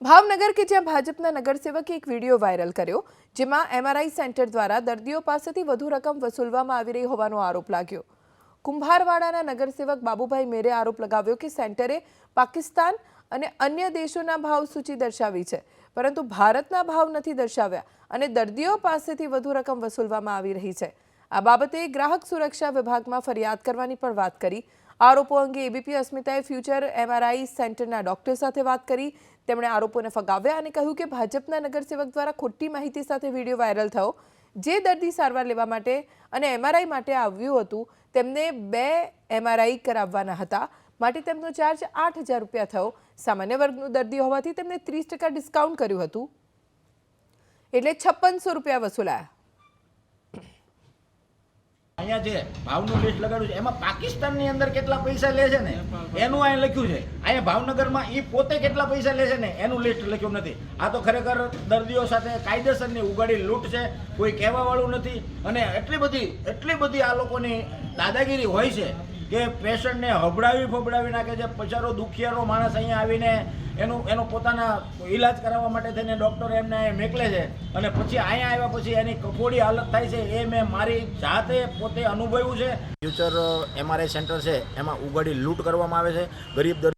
ભાવનગર કે જ્યાં ભાજપના નગરસેવકે એક વિડીયો વાયરલ કર્યો, જેમાં એમઆરઆઈ સેન્ટર દ્વારા દર્દીઓ પાસેથી વધુ રકમ વસૂલવામાં આવી રહી હોવાનો આરોપ લાગ્યો। કુંભારવાડાના નગરસેવક બાબુભાઈ મેરે આરોપ લગાવ્યો કે સેન્ટરે પાકિસ્તાન અને અન્ય દેશોના ભાવ સૂચિ દર્શાવી છે, પરંતુ ભારતના ભાવ નથી દર્શાવ્યા અને દર્દીઓ પાસેથી વધુ રકમ વસૂલવામાં આવી રહી છે। આ બાબતે ગ્રાહક સુરક્ષા વિભાગમાં ફરિયાદ કરવાની પણ વાત કરી। આરોપો અંગે એબીપી અસ્મિતાએ ફ્યુચર એમઆરઆઈ સેન્ટરના ડોક્ટર સાથે વાત કરી। તેમણે આરોપોને ફગાવ્યા અને કહ્યું કે ભાજપના નગરસેવક દ્વારા ખોટી માહિતી સાથે વિડીયો વાયરલ થયો। જે દર્દી સારવાર લેવા માટે અને એમઆરઆઈ માટે આવ્યું હતું તેમને 2 એમઆરઆઈ કરાવવાના હતા, માટે તેમનો ચાર્જ 8,000 રૂપિયા થયો। સામાન્ય વર્ગનું દર્દી હોવાથી તેમને 30% ડિસ્કાઉન્ટ કર્યું હતું, એટલે 5600 રૂપિયા વસૂલાયા। અહીંયા જે ભાવનું લિસ્ટ લગાડ્યું છે એમાં પાકિસ્તાનની અંદર કેટલા પૈસા લે છે ને એનું અહીંયા લખ્યું છે। અહીંયા ભાવનગરમાં એ પોતે કેટલા પૈસા લે છે ને એનું લિસ્ટ લખ્યું નથી। આ તો ખરેખર દર્દીઓ સાથે કાયદેસરની ઉગાડી લૂંટ છે, કોઈ કહેવાવાળું નથી। અને એટલી બધી આ લોકોની દાદાગીરી હોય છે કે પેશન્ટને હબડાવી નાખે છે। બચારો દુખિયારો માણસ અહીંયા આવીને એનો પોતાના ઈલાજ કરાવવા માટે થઈને ડૉક્ટર એમને મોકલે છે અને પછી અહીંયા આવ્યા પછી એની કફોડી હાલત થાય છે। એ મેં મારી જાતે પોતે અનુભવ્યું છે। ફ્યુચર એમઆરઆઈ સેન્ટર છે એમાં ઉગાડી લૂંટ કરવામાં આવે છે, ગરીબ